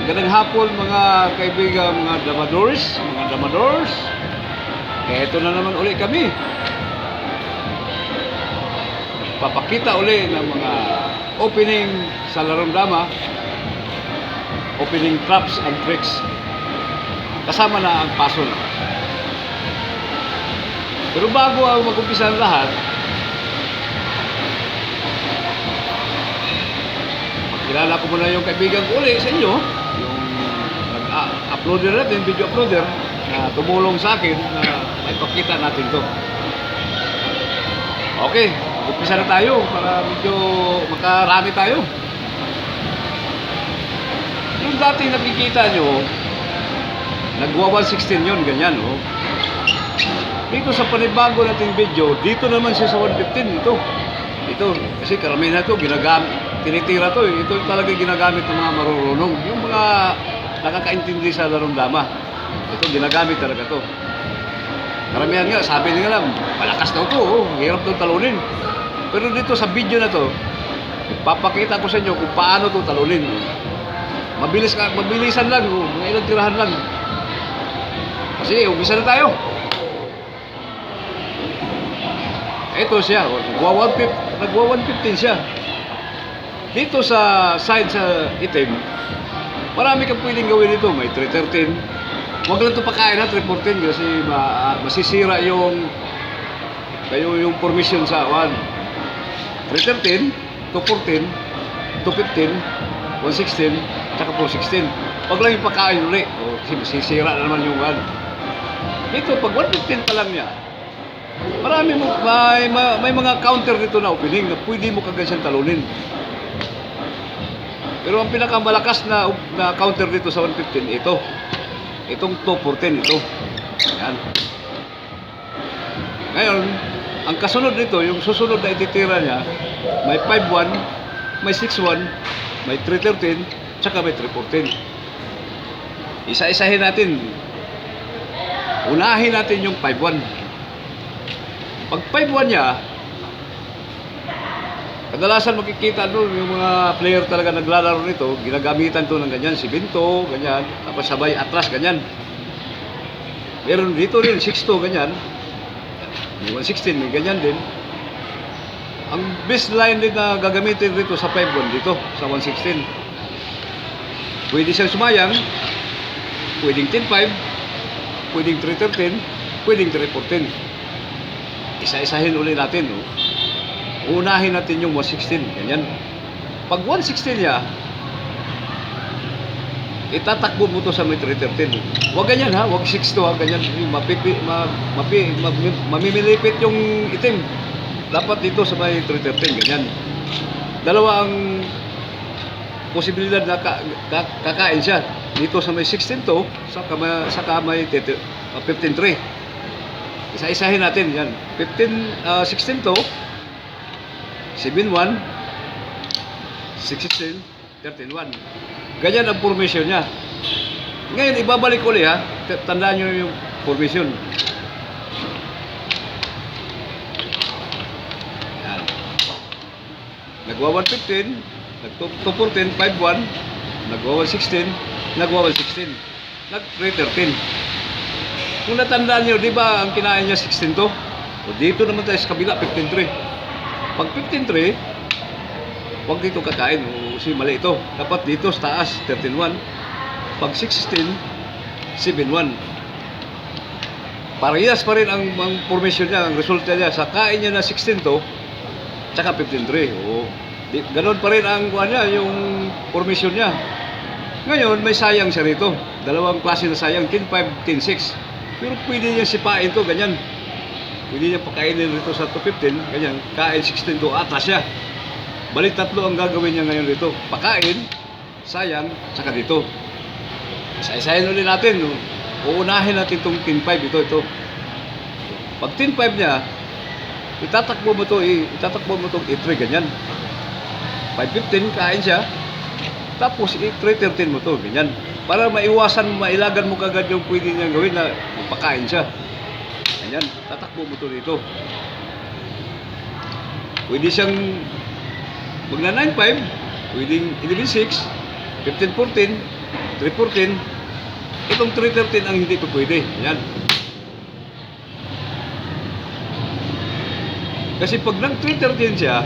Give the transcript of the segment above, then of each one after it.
Magandang hapon mga kaibigan, mga damadors. Eto na naman uli kami. Papakita uli ng mga opening sa larong dama, opening traps and tricks. Kasama na ang puzzle. Pero bago ang mag-umpisa ang lahat, kilala ko muna yung kaibigan ko uli sa inyo, yung nag-uploader natin, video uploader, na tumulong sa akin na maipakita natin to. Okay, umpisa na tayo para medyo makarami tayo. Yung dating nakikita nyo, nagwa 116 yun, ganyan, oh. Dito sa panibago nating video, dito naman siya sa 115, ito, kasi karamihan na ito, tinitira to, ito talaga ginagamit ng mga marurunong, yung mga nakakaintindi sa larong dama. Ito ginagamit talaga to. Karamihan nga, sabi nila lang, malakas daw to, oh, hirap daw talunin. Pero dito sa video na to, papakita ko sa inyo kung paano to talunin. Mabilisan lang, oh, mga ilang tirahan lang. Kasi umpisa na tayo. Ito siya, nagwa 115 siya. Dito sa side sa itim, marami kang pwedeng gawin dito. May 313. Huwag lang ito pakain ha, 314 kasi masisira yung formation sa 1. 313, 214, 215, 116, tsaka 416. Huwag lang yung pakain ulit. O, kasi masisira na naman yung 1. Dito, pag 115 pa lang niya, may mga counter dito na opening na pwede mo kagad siyang talunin. Pero ang pinakamalakas na counter dito sa 115, itong 214, ito. Yan. Ngayon, ang kasunod nito, yung susunod na ititira niya, may 5-1, may 6-1, may 313, tsaka may 314. Isa-isahin natin. Unahin natin yung 5-1. Pag 5-1 niya, kadalasan makikita doon yung mga player talaga naglalaro nito, ginagamitan to ng ganyan, si Binto, ganyan, tapos sabay atras, ganyan. Meron dito rin, 6-2, ganyan. May 116, may ganyan din. Ang best line din na gagamitin dito sa 5-1 dito, sa 116. Pwede siyang sumayang, pwedeng 10-5, pwedeng 313, pwedeng 314. Isa-isahin ulit natin, no? Unahin natin yung 116, ganyan. Pag 116 niya, itatakbo mo to sa may 313. Huwag ganyan ha, huwag 6-2 ha, ganyan. Mamimilipit yung itim. Dapat dito sa may 313, ganyan. Dalawa ang posibilidad na kakain siya. Dito sa may 16 to, saka may 15-3. Isa-isahin natin, yan. 16 to, 7-1, 16, 13-1. Ganyan ang formation niya. Ngayon, ibabalik ulit ha. Tandaan nyo yung formation. Yan. Nagwa 115, nag-214, 5-1, nagwa 116, nagwa 116, nag-313. Kung natandaan nyo, di ba ang kinain niya 16 to? O dito naman tayo sa kabila, 15-3. Pag 15-3, huwag dito kakain. Kasi mali ito. Dapat dito sa taas, 13-1. Pag 16, 7-1. Parehas pa rin ang formation niya, ang resulta niya. Sa kain niya na 16 to, tsaka 15-3. O, ganun pa rin ang yung formation niya. Ngayon, may sayang siya rito. Dalawang klase na sayang, 10-5, 10-6. Pero pwede niya sipain to, ganyan. Pwede niya pakainin rito sa 215, ganyan. Kain 16 to, atras siya. Balik tatlo ang gagawin niya ngayon dito. Pakain, sayang, saka dito. Isa-isahin ulit natin. No? Uunahin natin itong 10-5, ito. Pag 10-5 niya, itatakbo mo itong 8-3, ganyan. 5-15, kain siya. Tapos 3-13 mo to, ganyan. Para mailagan mo kagad yung pwede niyang gawin na pakain siya. Ganyan, tatakbo mo to dito. Pwede siyang magna 9-5, pwedeng 11-6, 15-14, 314, itong 313 ang hindi pa pwede. Yan. Kasi pag nag 313 siya,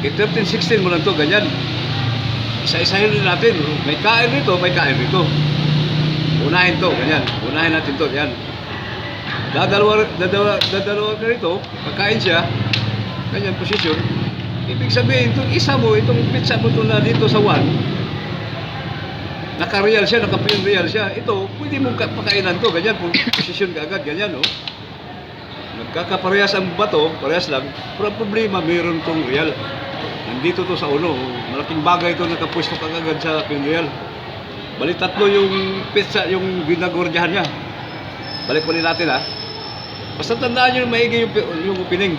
1316 mo lang to, ganyan. Isa-isahin rin natin. May kain rito, may kain rito. Unahin to, ganyan. Unahin natin to, yan. Dadalawa ka rito, pagkain siya, ganyan, posisyon. Ibig sabihin, itong isa mo, itong pizza mo ito na dito sa 1, naka-real siya, naka-pin real siya. Ito, pwede mong pagkainan to, ganyan, posisyon ka agad, ganyan, no? Nagkakaparehas ang bato, parehas lang, pero ang problema, mayroon tong real. Nandito to sa ulo, malaking bagay ito, nakapwesto ka agad sa pin real. Balik tatlo yung pizza, yung ginagordyahan niya. Balik ulit natin, ha? Basta tandaan nyo maigi yung opening.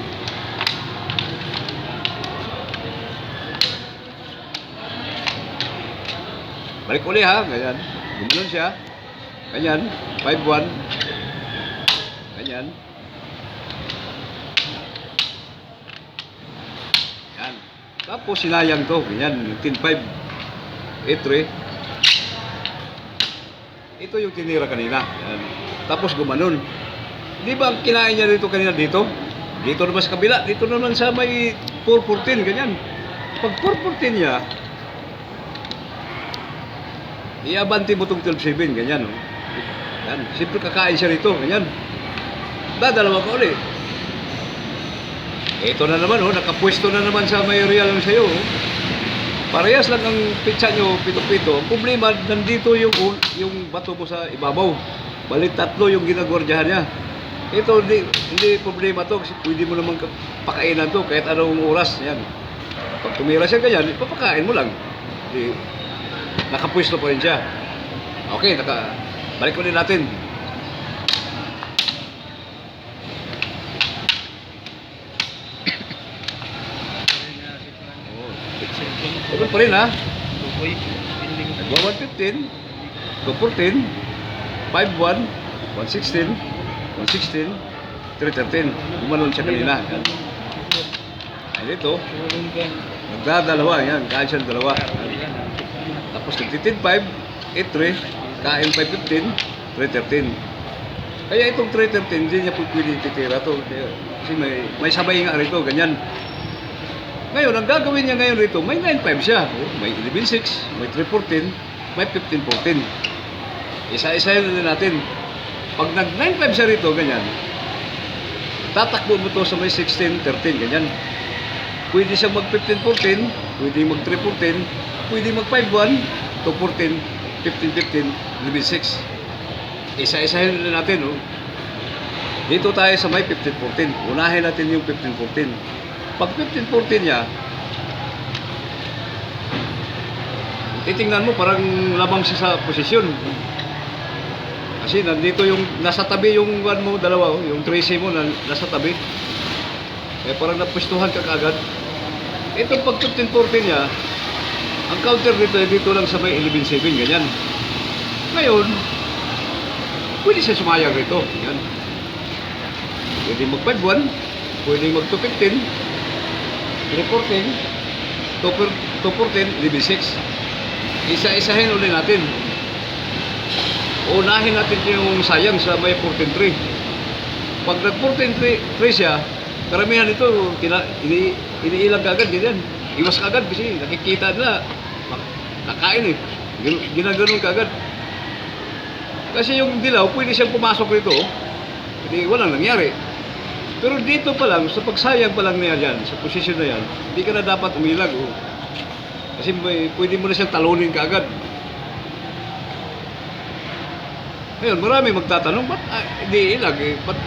Balik ulit, ha? Ganyan. Gumanon siya. Ganyan. 5-1. Ganyan. Yan. Tapos sinayang to. Ganyan. 10-5. 8-3. Ito yung tinira kanina. Yan. Tapos gumanon. Di ba ang kinain niya dito kanina dito? Dito naman sa kabila. Dito naman sa may 414. Ganyan. Pag 414 niya, iabanti mo itong 12-7. Ganyan. Oh. Yan. Siyempre kakain siya rito. Ganyan. Dadalawa ka ulit. Ito na naman. Oh. Nakapwesto na naman sa may real lang sa'yo. Oh. Parehas lang ang pizza nyo, pito-pito. Ang problema, nandito yung bato mo sa ibabaw. Balik tatlo yung ginagordyahan niya. Ito, hindi problema to kasi pwede mo naman pakainan to kahit anong oras. Yan. Pag tumira siya ganyan, papakain mo lang. Di, nakapwesto pa rin siya. Okay, balik ulit natin. Tuloy pa rin, ha? Nagwa 115, 214, 5-1, 116, 116, 313. Gumanon siya kanina. Yan. Ay dito, nagdadalawa. Yan, kain siya ng dalawa. Tapos nagtitin 5, 8-3, kain 5-15, 313. Kaya itong 313, hindi niya pwede titira to. Kasi may sabay nga rito, ganyan. Ngayon, ang gagawin niya ngayon rito, may 9-5 siya. May 11-6, may 3-14, may 15-14. Isa-isahin na natin. Pag nag-9-5 siya rito, ganyan, tatakbo mo to sa may 16-13, ganyan. Pwede siyang mag-15-14, pwede mag-3-14, pwede mag-5-1, 2-14, 15-15, 11-6. Isa-isahin na natin, oh. Dito tayo sa may 15-14. Unahin natin yung 15-14. Pag 15-14 niya, titingnan mo parang lamang siya sa posisyon. Kasi nandito yung, nasa tabi yung one mo, dalawa, yung 13 mo, nasa tabi. Kaya parang napwestuhan ka kaagad. Ito pag 15-14 niya, ang counter dito lang sa may 11-7, ganyan. Ngayon, pwede siya sumayang rito. Yan. Pwede mag-5-1, pwede mag-2-15, 3-14, 2-14, 11-6. Isa-isahin ulit natin. Unahin natin yung sayang sa may 14-3. Pag nag-14-3 siya, karamihan ito, iniilang kagad, ganyan. Iwas kagad kasi nakikita na, nakain eh. Ginaganon kagad. Kasi yung dilaw, pwede siyang pumasok rito, hindi walang nangyari. Pero dito pa lang, sa pagsayang pa lang niya dyan, sa posisyon na yan, hindi ka na dapat umilag. Oh. Kasi pwede mo na siyang talunin kaagad. Ngayon, marami magtatanong, ba't hindi ilag? Ba't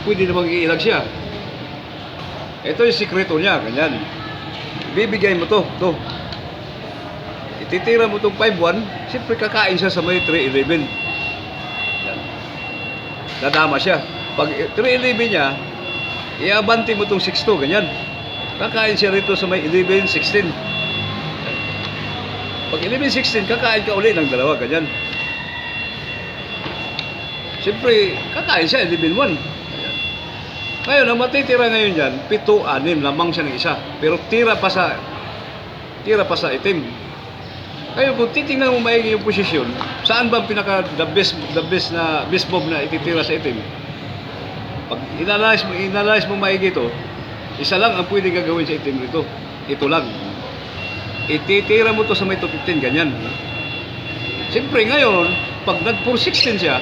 pwede namang iilag siya? Ito yung sikreto niya, ganyan. Bibigay mo to. Ititira mo itong 5-1, siyempre kakain siya sa may 3-11. Dadama siya. Pag 3-11 niya, iabanti mo itong 6-2, ganyan. Kakain siya rito sa may 11-16. Pag 11-16, kakain ka ulit ng dalawa, ganyan. Siyempre, kakain siya 11-1. Ngayon, ang matitira ngayon yan, 7-6, lamang siya ng isa. Pero tira pa sa itim. Kaya kung titingnan mo maigi yung posisyon, saan ba ang pinaka the best move na ititira sa itim? Pag inanalyze mo maigi ito, isa lang ang pwedeng gagawin sa itim nito. Ito lang. Ititira mo to sa may 215, ganyan. Siyempre ngayon, pag nag-416 siya,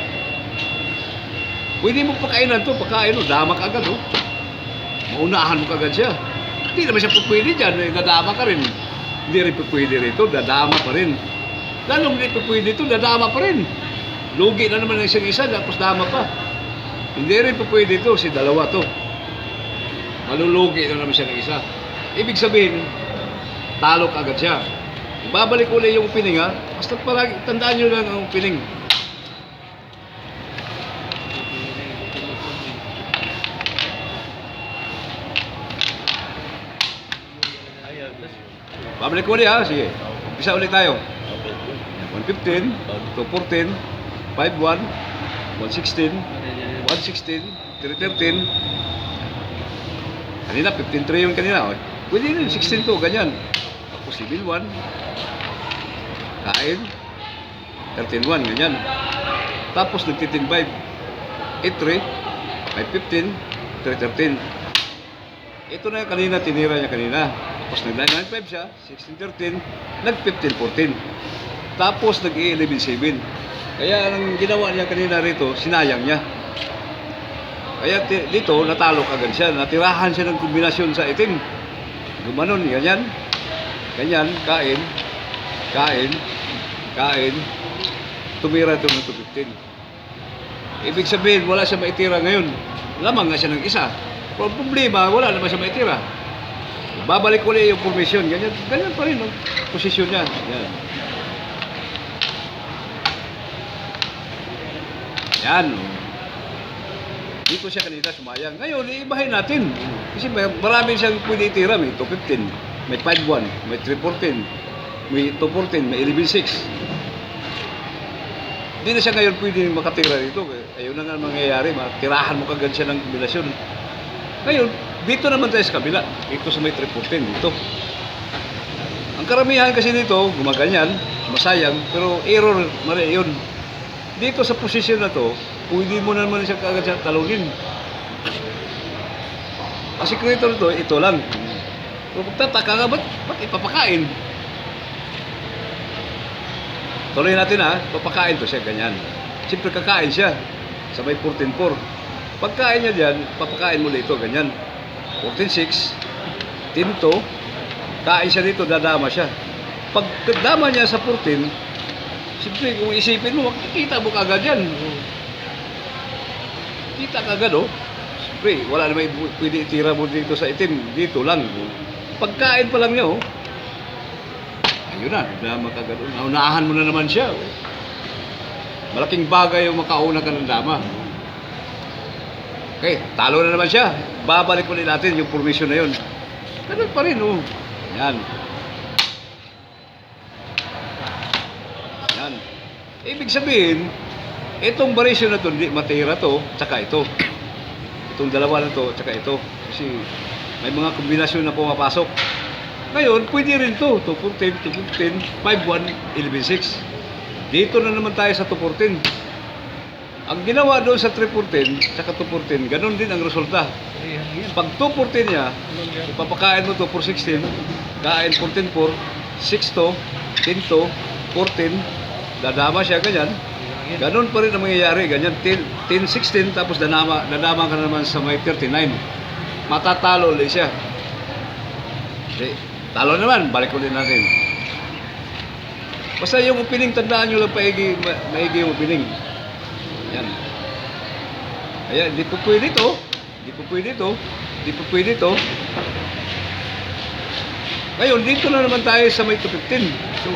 pwede mo pakainan to, pagkain mo, damak agad oh. Maunahan mo kagad siya. Hindi naman siya pwede dyan, dadama ka rin. Hindi rin pwede rito, dadama pa rin. Lalo hindi pwede ito, dadama pa rin. Lugi na naman ang isang isa, tapos dama pa. Hindi rin pwede ito, si dalawa to. Malulugi na naman siya ng isa. Ibig sabihin, talo ka agad siya. Babalik ulit yung opening ha. Basta palagi, tandaan nyo lang ang opening. Babalik ulit ha. Sige. Umpisa ulit tayo. 115, 214, 51, 116, 116, 313. Kanina, 15-3 yung kanina. Pwede rin, 16-2, ganyan. Tapos 7-1. Kain. 13-1, ganyan. Tapos nagtitin 5. 8-3. 5-15. 3-13. Ito na yung kanina, tinira niya kanina. Tapos nag-9-5 siya. 16-13. Nag-15-14. Tapos nag-11-7. Kaya ang ginawa niya kanina rito, sinayang niya. Kaya dito, natalo kagad siya. Natirahan siya ng kombinasyon sa itim. Gumanon, ganyan. Ganyan, kain. Kain. Kain. Tumira ito ng 215. Ibig sabihin, wala siya maitira ngayon. Lamang nga siya ng isa. Pero problema, wala naman siya maitira. Babalik ulit yung formation. Ganyan, ganyan pa rin, no? Posisyon niya. Yan. Yan. Dito siya kanina sumayang. Ngayon, iibahin natin. Kasi marami siyang pwede itira. May 215, may 5-1, may 3-14, may 2-14, may 11-6. Hindi na siya ngayon pwede makatira dito. Ayun na nga mangyayari. Matirahan mo kagad siya ng kombinasyon. Ngayon, dito naman tayo sa kabila. Dito sa may 3-14. Dito. Ang karamihan kasi dito, gumaganyan, masayang, pero error, mali yun. Dito sa posisyon na to, pwede mo naman siya kagad siya talunin. Kasi creator to, ito lang. So, pagtataka nga, ba't ipapakain? Tuloy natin ha, papakain to siya, ganyan. Siyempre kakain siya sa may 14-4. Pagkain niya dyan, papakain mo dito, ganyan. 14-6, 10-2, kain siya dito, dadama siya. Pag dama niya sa 14, siyempre kung isipin mo, makikita mo kagad yan. Kita kagad oh. Siyempre, wala naman pwede itira mo dito sa itim. Dito lang. Pagkain pa lang niya oh. Ayun na, dama kagad oh. Naunahan mo na naman siya oh. Malaking bagay yung makauna ka ng dama. Okay, talo na naman siya. Babalik ulit natin yung formation na yun. Ganun pa rin oh. Yan. Yan. Ibig sabihin, itong variation na ito, hindi matira to, tsaka ito. Itong dalawa na to, tsaka ito. Kasi may mga kombinasyon na pumapasok. Ngayon, pwede rin to. 214, 215, 51, 11-6. Dito na naman tayo sa 214. Ang ginawa doon sa 314, tsaka 214, ganun din ang resulta. Pag 214 niya, ipapakain mo to 416, kain 14-4, 6-2, 10-2, 14, dadama siya, ganyan. Ganun pa rin ang mangyayari, ganyan. 10-16, tapos dadama ka naman sa may 39. Matatalo ulit siya. Okay. Talo naman, balik ulit natin. Basta yung opening, tandaan nyo lang maigi yung opening. Yan. Ayan, di po pwede ito. Di po pwede ito. Di po pwede ito. Ngayon, dito na naman tayo sa may 215. So,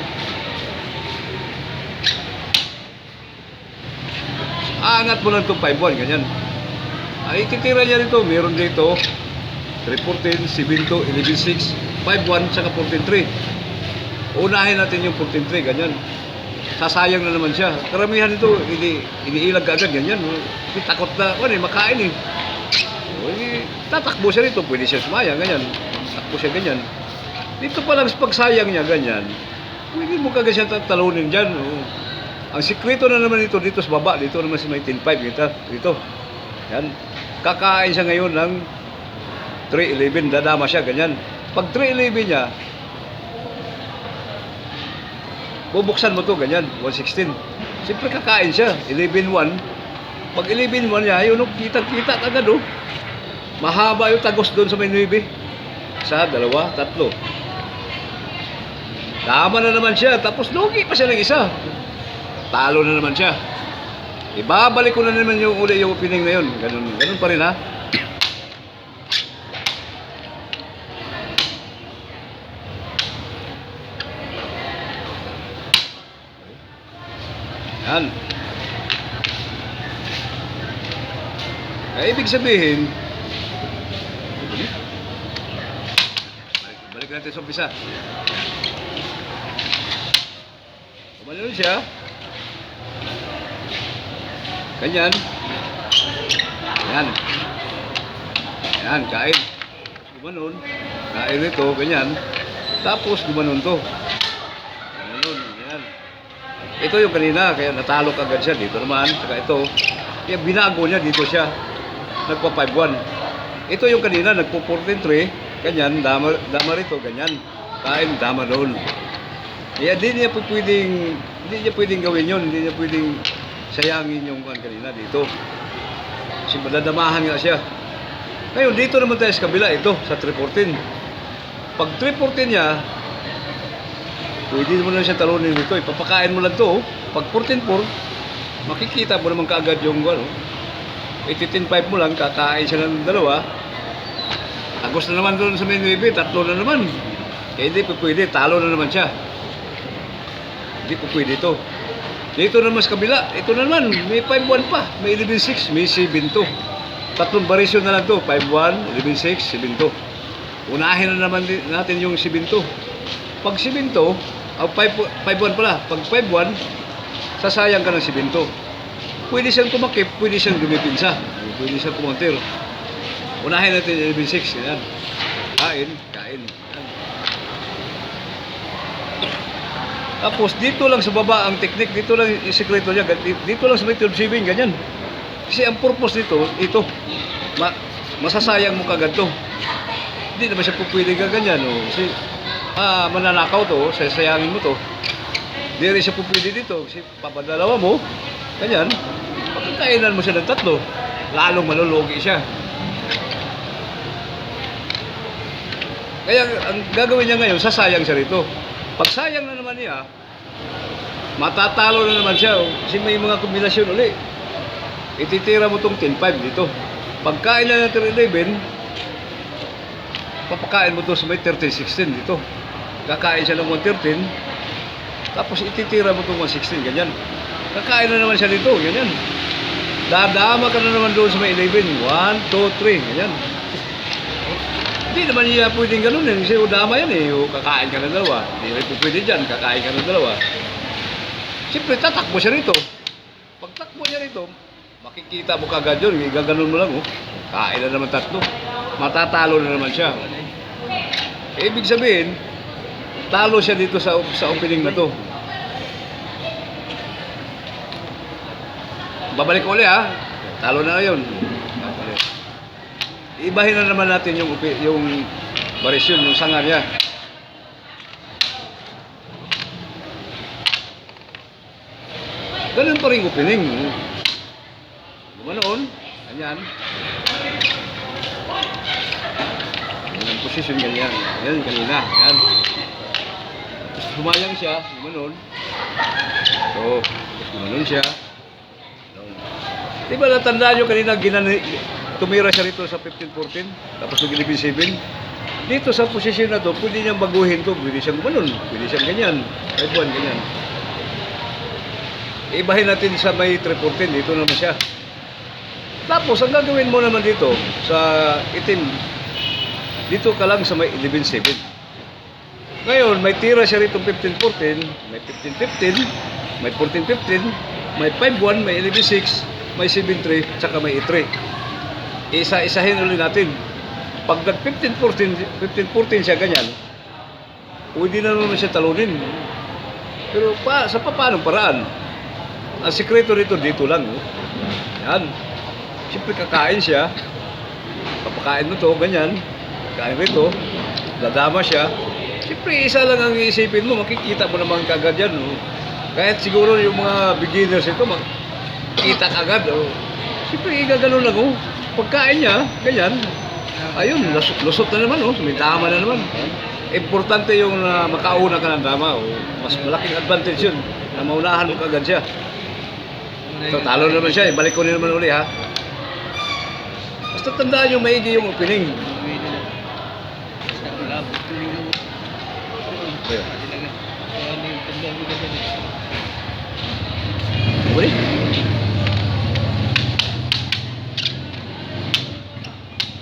aangat mo lang itong 5-1, ganyan. Ay, ititira niya dito. Meron dito 3-14, 7-2, 11-6, 5-1, saka 14-3. Unahin natin yung 14-3, ganyan. Sasayang na naman siya. Karamihan ito, iniilag ka agad, ganyan. Takot na, makain eh. Tatakbo siya rito, pwede siya sumayang, ganyan. Takbo siya, ganyan. Dito pa lang sa pagsayang niya, ganyan. Pwede mo kagad siya talunin dyan. Oh. Ang sikreto na naman ito dito sa baba, dito naman sa may 10.5 dito. Yan. Kakain siya ngayon ng 3.11, dadama siya, ganyan. Pag 3.11 niya, bubuksan mo to ganyan, 116. Siyempre kakain siya, 11.1. Pag 11.1 niya, yun, kita-kita agad, oh. Mahaba yung tagos doon sa may 9. Isa, dalawa, tatlo. Tama na naman siya, tapos lugi pa siya ng isa. Talo na naman siya. Ibabalik ko na naman yung uli yung opening na yun. Ganun pa rin, ha. Yan. Ibig sabihin, balik natin sa umpisa. Kumanon siya. Ganyan. Yan. Yan, kain. Gumanon. Kain ito, ganyan. Tapos gumanon to. Gumanon, ganyan. Ito yung kanina, kaya natalo kagad siya dito naman. Saka ito, kaya binago niya dito siya. Nagpa 5-1. Ito yung kanina, nagpo 14-3. Ganyan, dama rito, ganyan. Kain, dama doon. Kaya hindi niya pwedeng gawin yun. Hindi niya pwedeng sayangin yung kanina dito. Kasi madadamahan nga siya. Ngayon, dito naman tayo sa kabila, ito, sa 314. Pag 314 niya, pwede mo na siya talunin dito. Ipapakain mo lang to. Pag 14-4, makikita mo naman kaagad yung 18.5 mo lang, kakain siya ng dalawa. Agos na naman doon sa may 9, tatlo na naman. Kaya hindi po pwede, talo na naman siya. Hindi po pwede ito. Dito naman sa kabila, ito na naman, may 5-1 pa, may 11.6, may 7-2. Tatlong variation na lang to, 5-1, 11.6, 7-2. Unahin na naman natin yung 7-2. Pag 7-2, 5-1 pala, pag 5-1, sasayang ka ng 7-2. Pwede siyang tumakip, pwede siyang dumipinsa, pwede siyang kumontir. Unahin natin yung 11.6, yan. Kain. Yan. Tapos dito lang sa baba ang technique, dito lang yung sekreto niya, dito lang sa may 12 saving, ganyan. Kasi ang purpose nito, ito, masasayang mo kagad to. Hindi naman siya pupwede ka ganyan, oh. Kasi mananakaw to, sasayangin mo to. Hindi rin siya pupwede dito, kasi papadalawa mo, ganyan, pagkakainan mo siya ng tatlo, lalong malulugi siya. Kaya ang gagawin niya ngayon, sasayang siya rito. Pag sayang na naman niya, matatalo na naman siya. Kasi may mga kombinasyon uli. Ititira mo itong 10-5 dito. Pagkain na ng 3-11, papakain mo ito sa may 13-16 dito. Kakain siya ng 113, tapos ititira mo itong 116, ganyan. Kakain na naman siya dito, ganyan. Dadama ka na naman doon sa may 11. 1, 2, 3, ganyan. Hindi naman niya pwedeng ganun eh. Kasi udama yan eh. Kakain ka ng dalawa. Hindi rin pwede dyan. Kakain ka ng dalawa. Siyempre, tatakbo siya rito. Pag takbo niya rito, makikita mo kagad yun. Gaganon mo lang, oh. Kain na naman tatlo. Matatalo na naman siya. Ibig sabihin, talo siya dito sa opening na to. Babalik ko ulit, ha. Talo na ngayon. Ibahin na naman natin yung variation, yung sanga niya. Ganun pa rin opening. Gumanoon. Ganyan. Ganyan position, ganyan. Yan, kanina. Yan. Tapos sumayang siya. Gumanoon. So, gumanoon siya. Diba natandaan nyo kanina tumira siya rito sa 15-14, tapos nag-11-7. Dito sa posisyon na to, pwede niyang baguhin to, pwede siyang gumanon, pwede siyang ganyan, 5-1, ganyan. Ibahin natin sa may 3-14, dito naman siya. Tapos, ang gagawin mo naman dito, sa itim, dito ka lang sa may 11-7. Ngayon, may tira siya rito 15-14, may 15-15, may 14-15, may 5-1, may 11-6, may 7-3, tsaka may 8-3. Isa-isahin ulit natin. Pag nag 15-14 siya ganyan, pwede na naman siya talunin. Pero sa paanong paraan? Ang sikreto nito dito lang. Oh. Yan. Siyempre kakain siya. Papakain mo to, ganyan. Kain rito. Dadama siya. Siyempre isa lang ang iisipin mo, makikita mo naman kagad yan. Oh. Kahit siguro yung mga beginners ito, makikita kagad. Oh. Siyempre gaganon lang. Oh. Pagkain niya, ganyan. Ayun, lusot na naman. Oh. May dama na naman. Importante yung makauna ka ng dama. Oh. Mas malaking advantage yun na maunahan mo kagad siya. So, talo naman siya. Balik ko naman uli ha. Basta tandaan yung maigi yung opening. Uli?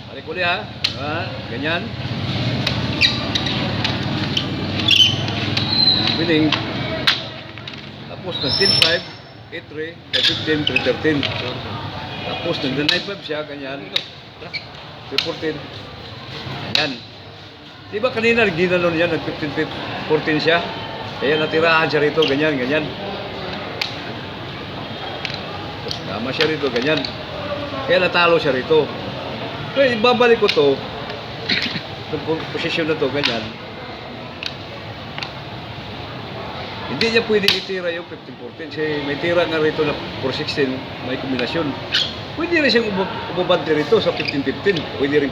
Balik uli ha. Ganyan. Opening. Tapos ng 10-5. 8-3, 15, 3-13. Tapos nag 9-5 siya, ganyan. 3-14. Ganyan. Di ba kanina ginanon yan, nag 15-14 siya? Kaya natirahan siya rito, ganyan, ganyan. Tama siya rito, ganyan. Kaya natalo siya rito. So, ibabalik ko to. Itong posisyon na to, ganyan. Hindi niya pwedeng itira yung 15-14 kasi may tira nga rito na 4-16, may kombinasyon. Pwede rin siyang umabante rito sa 15-15. Pwede rin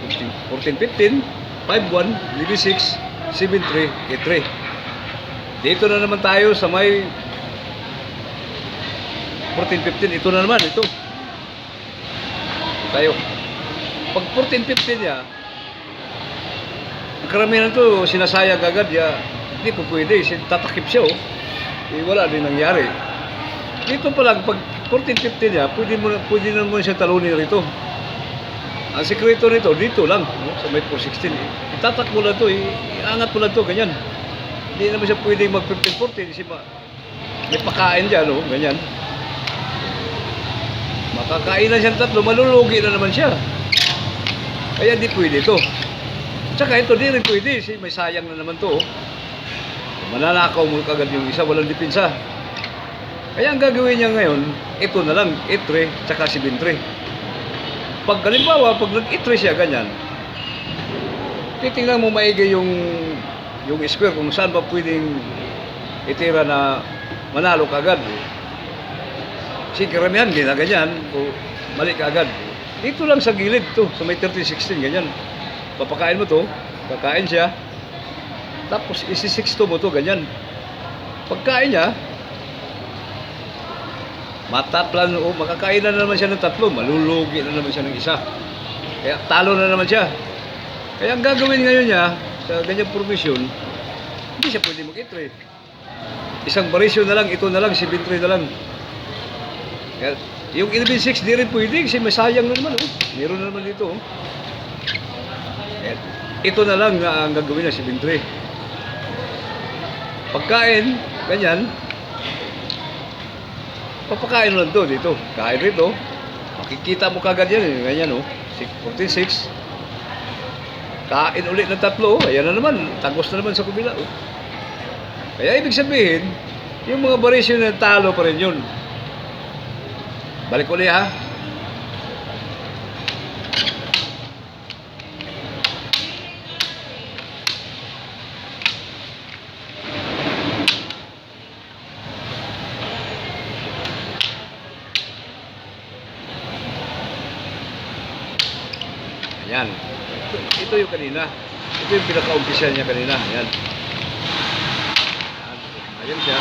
14-15, 5-1, 11-6, 7-3, 8-3. Dito na naman tayo sa may 14-15. Ito na naman, ito. Tayo. Pag 14-15 niya, ang karamihan ito, sinasayang agad niya. Hindi po pwede, tatakip siya oh. Wala din nangyari. Dito pa lang, pag 14-15 niya, pwede na mo siya talunin rito. Ang sekreto nito, dito lang, no? Sa may 4-16. Itatak mo lang ito, iangat mo lang ito, ganyan. Hindi naman siya pwedeng mag 15-14 kasi may pakain dyan, no? Ganyan. Makakainan siya tatlo, malulugi na naman siya. Kaya di pwede ito. Tsaka ito, di rin pwede kasi may sayang na naman to. Oh. Mananakaw mo kagad yung isa, walang dipinsa. Kaya ang gagawin niya ngayon, ito na lang, 8-3, tsaka 7-3. Pag halimbawa, pag nag-8-3 siya, ganyan, titingnan mo maigi yung square, kung saan ba pwedeng itira na manalo kagad. Kasi karamihan, hindi na ganyan, o mali kagad. Dito lang sa gilid to, sa may 13-16, ganyan. Papakain mo to, kakain siya, tapos isi-6 mo to, ganyan. Pagkain niya, mataplan o makakain na naman siya ng tatlo, malulugi na naman siya ng isa. Kaya talo na naman siya. Kaya ang gagawin ngayon niya, sa ganyang provision, hindi siya pwede mag-8-3. Isang variation na lang, ito na lang, 7-3 na lang. Kaya, yung 11-6 di rin pwede kasi masayang na naman. Oh. Meron na naman dito. Oh. Kaya, ito na lang ang gagawin niya, 7-3. Pagkain, ganyan, papakain mo lang to dito. Kain rito, makikita mo kagad yan, ganyan oh, 14-6. Kain ulit ng tatlo, ayan na naman, tagos na naman sa kabila oh. Kaya ibig sabihin, yung mga variation na talo pa rin yun. Balik ulit ha. Yan. Ito yung kanina. Ito yung pinaka-umpisa niya kanina. Yan. Ayan siya.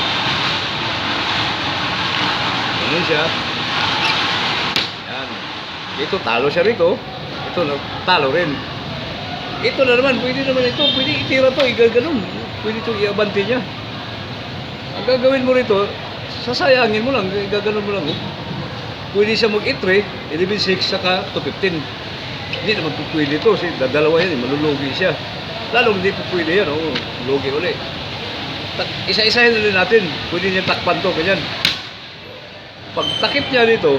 Ayan siya. Yan. Ito, talo siya rito. Ito, talo rin. Ito na naman, pwede naman ito. Pwede itira to, igaganon. Pwede ito iabante niya. Ang gagawin mo rito, sasayangin mo lang, igaganon mo lang. Oh. Pwede siya mag-8-3, 11-6, saka 2-15. Hindi naman po pwede ito, kasi dadalawa yan, malulugi siya. Lalo hindi po pwede yan, oh, lugi uli. Isa-isahin na rin natin, pwede niya takpan to, ganyan. Pag takip niya dito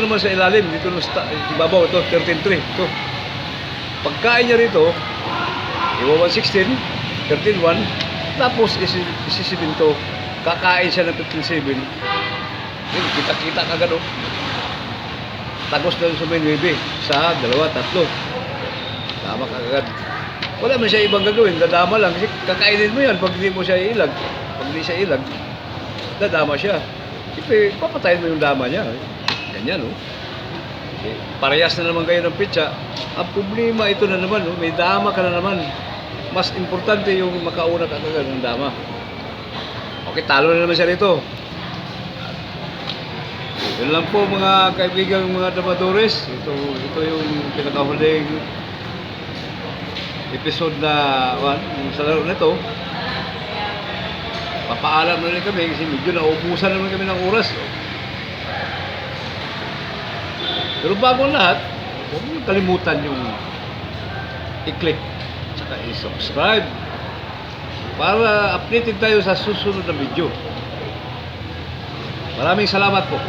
naman sa ilalim, dito naman sa ibabaw, ito, 13-3, ito. Pagkain niya rito, iwa 116, 13-1, Tapos isisiminto, kakain siya ng 15-7. Yun, kita-kita kagad oh. Tagos na sa may 9, isa, dalawa, tatlo. Tama kagad. Wala man siya ibang gagawin, dadama lang. Kasi kakainin mo yan pag hindi mo siya ilag. Pag hindi siya ilag, dadama siya. Siyempre, papatayin mo yung dama niya. Ganyan, oh. Okay. Parehas na naman kayo ng pitsa. Ang problema, ito na naman, oh. May dama ka na naman. Mas importante yung makauna ka kagad ng dama. Okay, talo na naman siya rito. Yun lang po mga kaibigang mga damadores. Ito yung pinakahuling episode na sa laro na ito. Papaalam na rin kami kasi medyo naubusan naman kami ng oras. Pero bago ang lahat, huwag niyo kalimutan yung i-click at i-subscribe para updated tayo sa susunod na video. Maraming salamat po.